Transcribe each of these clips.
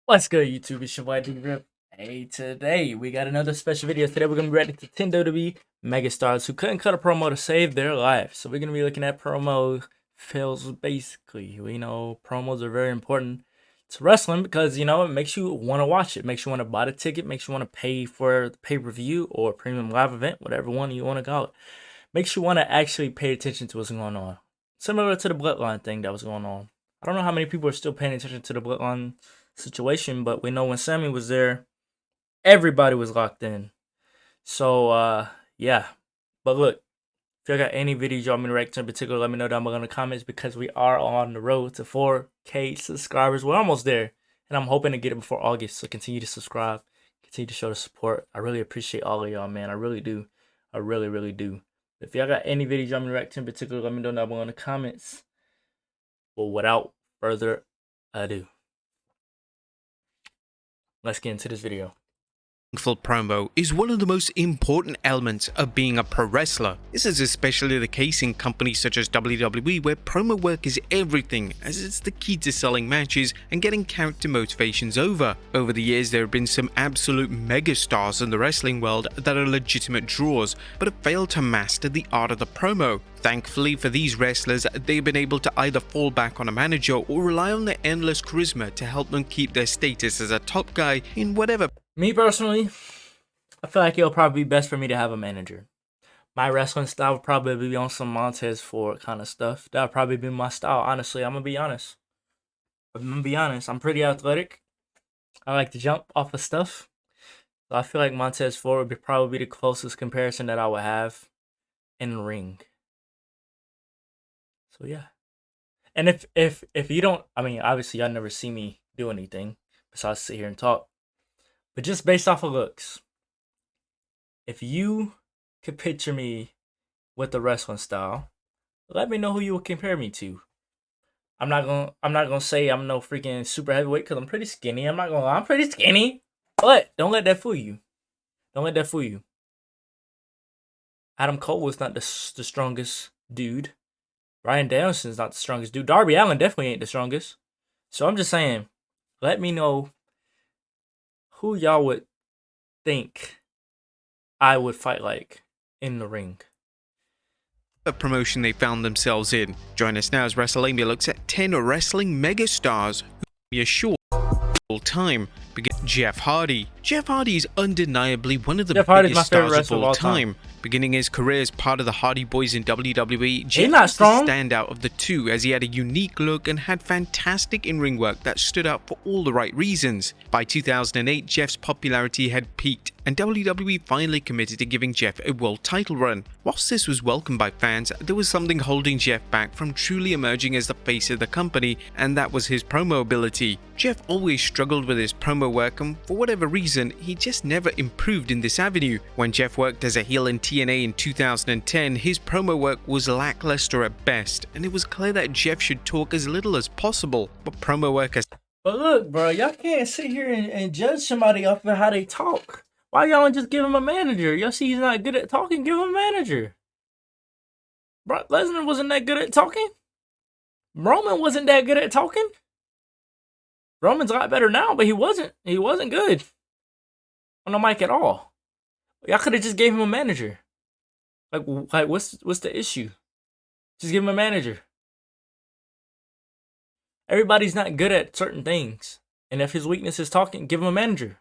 What's good, YouTube? It's your boy D-Rip. Hey, today we got another special video. Today we're going to be reacting to 10 WWE megastars who couldn't cut a promo to save their life. So we're going to be looking at promo fails basically. We know promos are very important to wrestling because, it makes you want to watch it. Makes you want to buy the ticket. Makes you want to pay for the pay-per-view or premium live event, whatever one you want to call it. Makes you want to actually pay attention to what's going on. Similar to the Bloodline thing that was going on. I don't know how many people are still paying attention to the Bloodline situation, but we know when Sammy was there, everybody was locked in. So yeah. But look, if you got any videos you want me to react to in particular, let me know down below in the comments because we are on the road to 4K subscribers. We're almost there, and I'm hoping to get it before August. So continue to subscribe, continue to show the support. I really appreciate all of y'all, man. I really do. I really do. If y'all got any videos you want me to react to in particular, let me know down below in the comments. Well, without further ado, let's get into this video. Promo is one of the most important elements of being a pro wrestler. This is especially the case in companies such as WWE, where promo work is everything, as it's the key to selling matches and getting character motivations over. Over the years, there have been some absolute megastars in the wrestling world that are legitimate draws, but have failed to master the art of the promo. Thankfully for these wrestlers, they've been able to either fall back on a manager or rely on their endless charisma to help them keep their status as a top guy in whatever. Me personally, I feel like it'll probably be best for me to have a manager. My wrestling style would probably be on some Montez Ford kind of stuff. That would probably be my style, honestly. I'm going to be honest. I'm pretty athletic. I like to jump off of stuff. So I feel like Montez Ford would probably be the closest comparison that I would have in the ring. So yeah. And if you don't, I mean, obviously y'all never see me do anything besides sit here and talk. But just based off of looks, if you could picture me with the wrestling style, let me know who you would compare me to. I'm not gonna say I'm no freaking super heavyweight because I'm pretty skinny. I'm pretty skinny. But don't let that fool you. Don't let that fool you. Adam Cole was not the strongest dude. Bryan Danielson's not the strongest dude. Darby Allin definitely ain't the strongest. So I'm just saying, let me know who y'all would think I would fight like in the ring. The promotion they found themselves in. Join us now as WrestleMania looks at 10 wrestling megastars who will be a short time. Begin Jeff Hardy. Jeff Hardy is undeniably one of the biggest stars of all time. Beginning his career as part of the Hardy Boys in WWE, Jeff was the standout of the two as he had a unique look and had fantastic in-ring work that stood out for all the right reasons. By 2008, Jeff's popularity had peaked and WWE finally committed to giving Jeff a world title run. Whilst this was welcomed by fans, there was something holding Jeff back from truly emerging as the face of the company, and that was his promo ability. Jeff always struggled with his promo work, and for whatever reason, he just never improved in this avenue. When Jeff worked as a heel in TNA in 2010, his promo work was lackluster at best, and it was clear that Jeff should talk as little as possible, but promo work as... But look, bro, y'all can't sit here and judge somebody off of how they talk. Why y'all don't just give him a manager? Y'all see he's not good at talking, give him a manager. Brock Lesnar wasn't that good at talking. Roman wasn't that good at talking. Roman's a lot better now, but he wasn't good on the mic at all. Y'all could have just gave him a manager. Like what's the issue? Just give him a manager. Everybody's not good at certain things. And if his weakness is talking, give him a manager.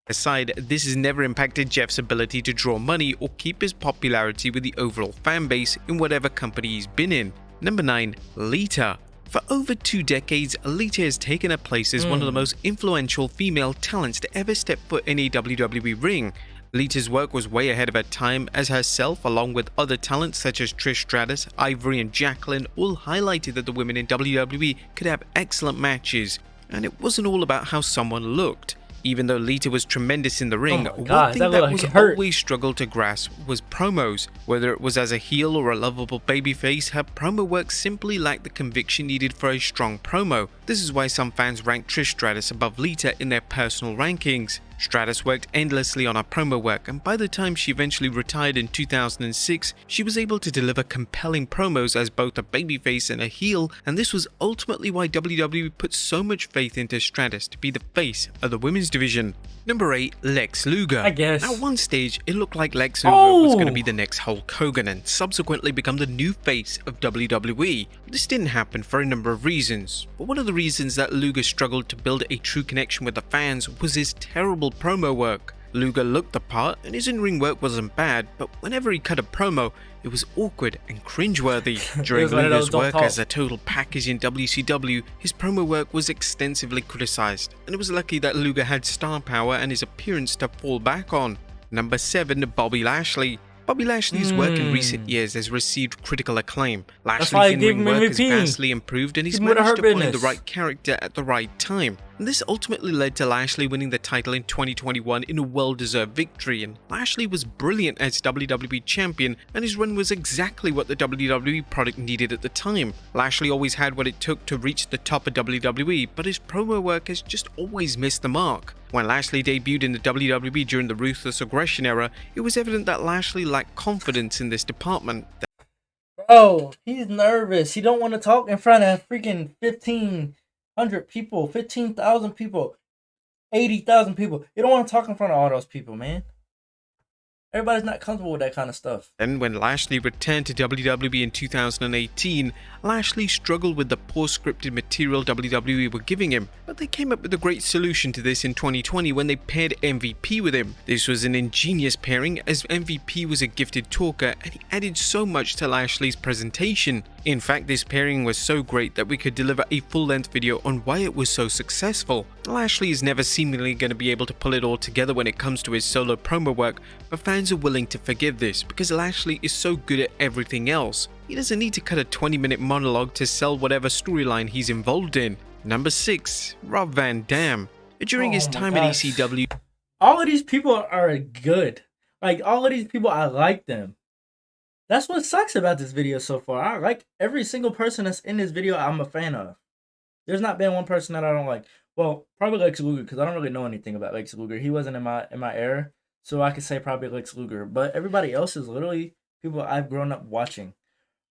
Aside, this has never impacted Jeff's ability to draw money or keep his popularity with the overall fan base in whatever company he's been in. Number 9. Lita. For over 2 decades, Lita has taken her place as one of the most influential female talents to ever step foot in a WWE ring. Lita's work was way ahead of her time, as herself, along with other talents such as Trish Stratus, Ivory and Jacqueline, all highlighted that the women in WWE could have excellent matches. And it wasn't all about how someone looked. Even though Lita was tremendous in the ring, one thing that was always struggled to grasp was promos. Whether it was as a heel or a lovable babyface, her promo work simply lacked the conviction needed for a strong promo. This is why some fans rank Trish Stratus above Lita in their personal rankings. Stratus worked endlessly on her promo work, and by the time she eventually retired in 2006, she was able to deliver compelling promos as both a babyface and a heel, and this was ultimately why WWE put so much faith into Stratus to be the face of the women's division. Number 8, Lex Luger. I guess. At one stage, it looked like Lex Luger was going to be the next Hulk Hogan and subsequently become the new face of WWE. This didn't happen for a number of reasons, but one of the reasons that Luger struggled to build a true connection with the fans was his terrible promo work. Luger looked the part and his in-ring work wasn't bad, but whenever he cut a promo, it was awkward and cringeworthy. During Luger's work as a total package in WCW, his promo work was extensively criticized, and it was lucky that Luger had star power and his appearance to fall back on. Number 7, Bobby Lashley. Bobby Lashley's work in recent years has received critical acclaim. Lashley's in-ring work has vastly improved and he's managed to find the right character at the right time. And this ultimately led to Lashley winning the title in 2021 in a well-deserved victory, and Lashley was brilliant as WWE Champion, and his run was exactly what the WWE product needed at the time. Lashley always had what it took to reach the top of WWE, but his promo work has just always missed the mark. When Lashley debuted in the WWE during the Ruthless Aggression era, it was evident that Lashley lacked confidence in this department. Bro, he's nervous. He don't want to talk in front of freaking 1,500 people, 15,000 people, 80,000 people. You don't want to talk in front of all those people, man. Everybody's not comfortable with that kind of stuff. Then when Lashley returned to WWE in 2018, Lashley struggled with the poor scripted material WWE were giving him, but they came up with a great solution to this in 2020 when they paired MVP with him. This was an ingenious pairing as MVP was a gifted talker and he added so much to Lashley's presentation. In fact, this pairing was so great that we could deliver a full-length video on why it was so successful. Lashley is never seemingly going to be able to pull it all together when it comes to his solo promo work, but fans are willing to forgive this because Lashley is so good at everything else. He doesn't need to cut a 20-minute monologue to sell whatever storyline he's involved in. Number 6, Rob Van Dam. During his time at ECW, all of these people are good. Like, all of these people, I like them. That's what sucks about this video so far. I like every single person that's in this video. I'm a fan of. There's not been one person that I don't like. Well, probably Lex Luger, because I don't really know anything about Lex Luger. He wasn't in my era, so I could say probably Lex Luger. But everybody else is literally people I've grown up watching.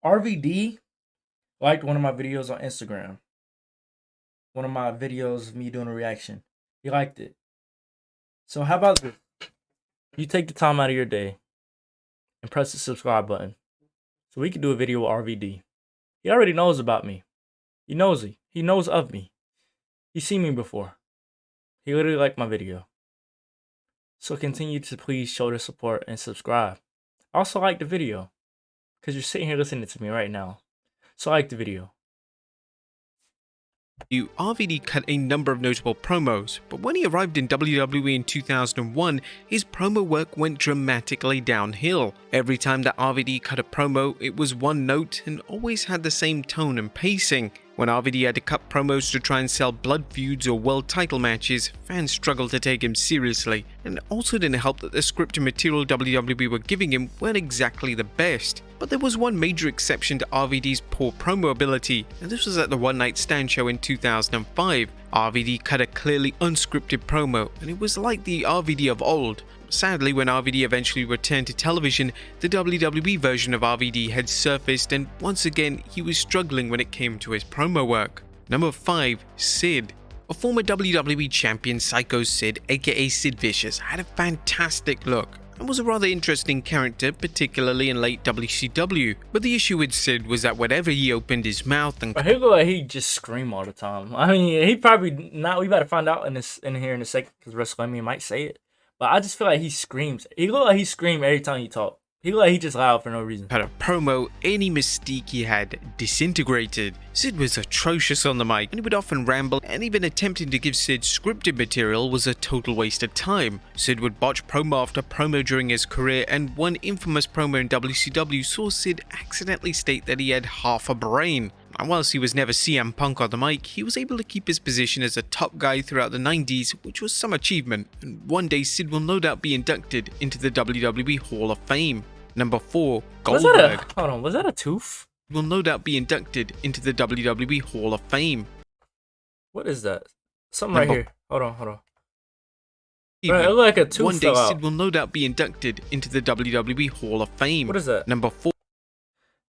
RVD liked one of my videos on Instagram. One of my videos of me doing a reaction. He liked it. So how about this? You take the time out of your day and press the subscribe button so we can do a video with RVD. He already knows about me. He knows me. He knows of me. He's seen me before. He literally liked my video. So continue to please show the support and subscribe. Also like the video because you're sitting here listening to me right now. So like the video. RVD cut a number of notable promos, but when he arrived in WWE in 2001, his promo work went dramatically downhill. Every time that RVD cut a promo, it was one note and always had the same tone and pacing. When RVD had to cut promos to try and sell blood feuds or world title matches, fans struggled to take him seriously, and it also didn't help that the scripted material WWE were giving him weren't exactly the best. But there was one major exception to RVD's poor promo ability, and this was at the One Night Stand show in 2005. RVD cut a clearly unscripted promo, and it was like the RVD of old. Sadly, when RVD eventually returned to television, the WWE version of RVD had surfaced and once again he was struggling when it came to his promo work. Number 5, Sid. A former WWE champion, Psycho Sid, aka Sid Vicious, had a fantastic look and was a rather interesting character, particularly in late WCW. But the issue with Sid was that whenever he opened his mouth and he look like he just scream all the time. I mean, he probably not. We about to find out in here in a second because WrestleMania might say it. But I just feel like he screams. He look like he screams every time he talk. He look like he just loud for no reason. Had a promo, any mystique he had disintegrated. Sid was atrocious on the mic and he would often ramble, and even attempting to give Sid scripted material was a total waste of time. Sid would botch promo after promo during his career, and one infamous promo in WCW saw Sid accidentally state that he had half a brain. And whilst he was never CM Punk on the mic, he was able to keep his position as a top guy throughout the 90s, which was some achievement, and one day Sid will no doubt be inducted into the WWE Hall of Fame. Number 4, Goldberg. Was that a tooth? Will no doubt be inducted into the WWE Hall of Fame. What is that? Something right here. Hold on. Bro, it look like a tooth One day, fell out. Sid will no doubt be inducted into the WWE Hall of Fame. What is that? Number 4.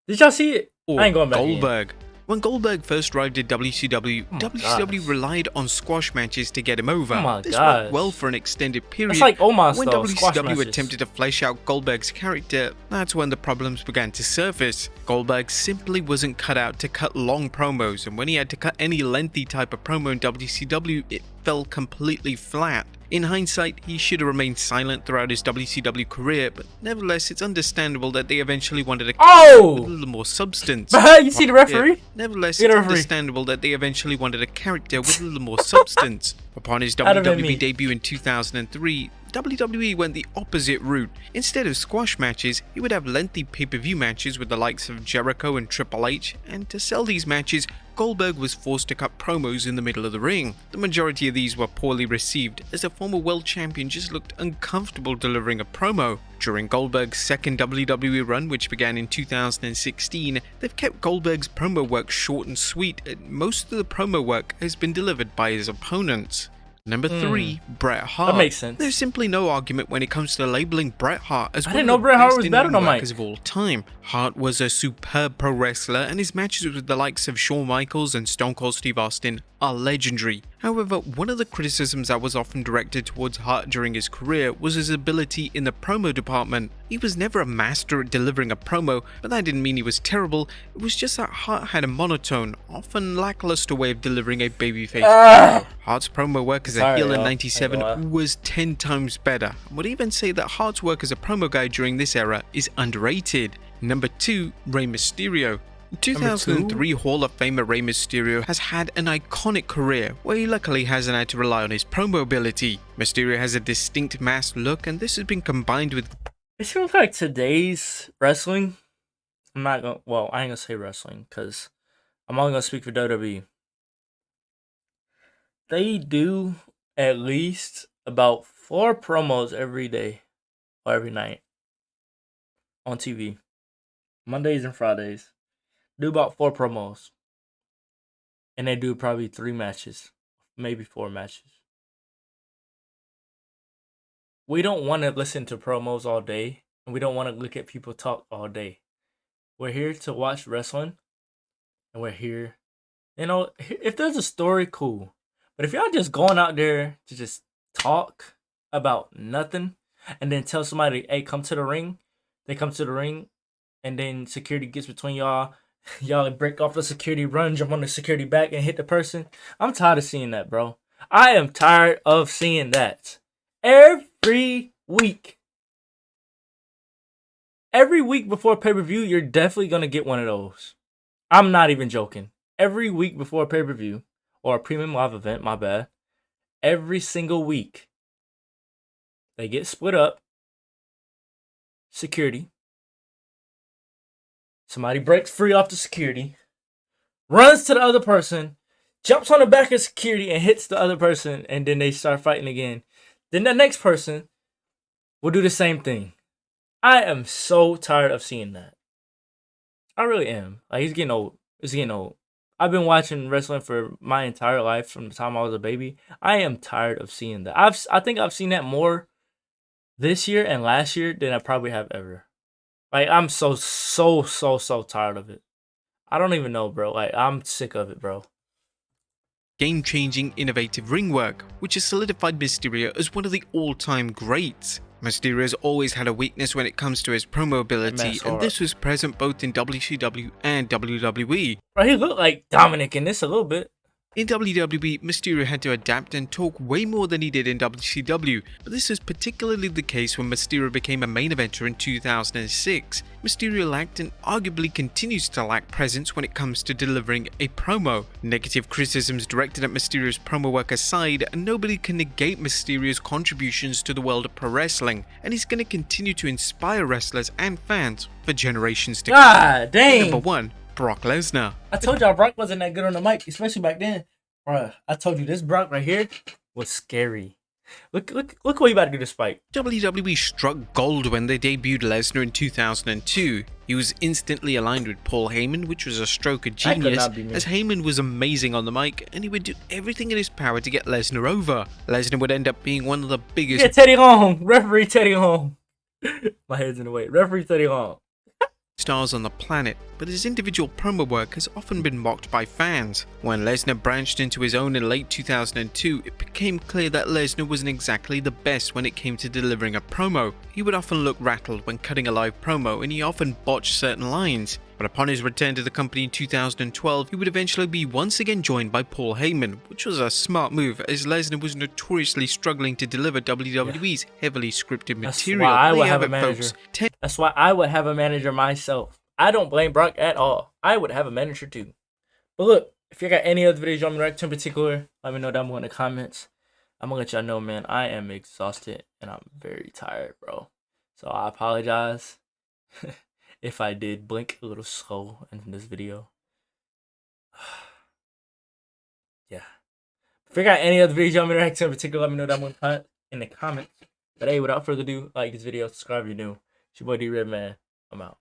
Did y'all see it? I ain't going back Goldberg. When Goldberg first arrived at WCW, WCW gosh. relied on squash matches to get him over. Oh my this gosh. worked well for an extended period. It's like Omos, when though, squash WCW matches. attempted to flesh out Goldberg's character, that's when the problems began to surface. Goldberg simply wasn't cut out to cut long promos, and when he had to cut any lengthy type of promo in WCW, it fell completely flat. In hindsight, he should have remained silent throughout his WCW career, but nevertheless, it's understandable that they eventually wanted a with a little more substance. You see the referee? Nevertheless, it's understandable that they eventually wanted a character with a little more substance. Upon his WWE debut in 2003, WWE went the opposite route. Instead of squash matches, he would have lengthy pay-per-view matches with the likes of Jericho and Triple H, and to sell these matches, Goldberg was forced to cut promos in the middle of the ring. The majority of these were poorly received, as the former world champion just looked uncomfortable delivering a promo. During Goldberg's second WWE run, which began in 2016, they've kept Goldberg's promo work short and sweet, and most of the promo work has been delivered by his opponents. Number 3, Bret Hart. That makes sense. There's simply no argument when it comes to labeling Bret Hart as I one didn't of know the Bret Hart best was in-ring better than Mike. workers of all time. Hart was a superb pro wrestler, and his matches with the likes of Shawn Michaels and Stone Cold Steve Austin are legendary. However, one of the criticisms that was often directed towards Hart during his career was his ability in the promo department. He was never a master at delivering a promo, but that didn't mean he was terrible. It was just that Hart had a monotone, often lackluster way of delivering a babyface promo. Hart's promo work as a heel in '97 was 10 times better. I would even say that Hart's work as a promo guy during this era is underrated. Number 2, Rey Mysterio. 2003 Hall of Famer Rey Mysterio has had an iconic career where he luckily hasn't had to rely on his promo ability. Mysterio has a distinct masked look, and this has been combined with... It seems like today's wrestling, I'm not gonna, well, I ain't gonna say wrestling, because I'm only gonna speak for WWE. They do at least about 4 promos every day or every night on TV. Mondays and Fridays. Do about 4 promos. And they do probably 3 matches. Maybe 4 matches. We don't want to listen to promos all day. And we don't want to look at people talk all day. We're here to watch wrestling. And we're here. You know, if there's a story, cool. But if y'all just going out there to just talk about nothing. And then tell somebody, hey, come to the ring. They come to the ring. And then security gets between y'all. Y'all break off the security, run, jump on the security back, and hit the person. I'm tired of seeing that, bro. I am tired of seeing that. Every week. Every week before pay-per-view, you're definitely going to get one of those. I'm not even joking. Every week before pay-per-view, or a premium live event, my bad. Every single week, they get split up. Security. Somebody breaks free off the security, runs to the other person, jumps on the back of security and hits the other person, and then they start fighting again. Then the next person will do the same thing. I am so tired of seeing that. I really am. Like, it's getting old. It's getting old. I've been watching wrestling for my entire life from the time I was a baby. I am tired of seeing that. I think I've seen that more this year and last year than I probably have ever. Like, I'm so tired of it. I don't even know, bro. Like, I'm sick of it, bro. Game-changing, innovative ring work, which has solidified Mysterio as one of the all-time greats. Mysterio has always had a weakness when it comes to his promo ability, and this was present both in WCW and WWE. Bro, he looked like Dominic in this a little bit. In WWE, Mysterio had to adapt and talk way more than he did in WCW, but this was particularly the case when Mysterio became a main eventer in 2006. Mysterio lacked and arguably continues to lack presence when it comes to delivering a promo. Negative criticisms directed at Mysterio's promo work aside, nobody can negate Mysterio's contributions to the world of pro wrestling, and he's going to continue to inspire wrestlers and fans for generations to come. God dang! Number 1. Brock Lesnar. I told y'all Brock wasn't that good on the mic, especially back then. Bruh, I told you this Brock right here was scary. Look what you about to do to Spike. WWE struck gold when they debuted Lesnar in 2002. He was instantly aligned with Paul Heyman, which was a stroke of That could genius, not be me. as Heyman was amazing on the mic and he would do everything in his power to get Lesnar over. Lesnar would end up being one of the biggest Get Teddy Long. Referee Teddy Long. My head's in the way. Referee Teddy Long. stars on the planet, but his individual promo work has often been mocked by fans. When Lesnar branched into his own in late 2002, it became clear that Lesnar wasn't exactly the best when it came to delivering a promo. He would often look rattled when cutting a live promo, and he often botched certain lines. But upon his return to the company in 2012, he would eventually be once again joined by Paul Heyman, which was a smart move as Lesnar was notoriously struggling to deliver WWE's heavily scripted material. That's why I would have a it, manager. folks. That's why I would have a manager myself. I don't blame Brock at all. I would have a manager too. But look, if you got any other videos you want me to react to in particular, let me know down below in the comments. I'm gonna let y'all know, man, I am exhausted and I'm very tired, bro. So I apologize if I did blink a little slow in this video. Yeah. If you got any other videos you want me to react to in particular, let me know down below in the comments. But hey, without further ado, like this video, subscribe if you're new. It's your boy D-Red, man. I'm out.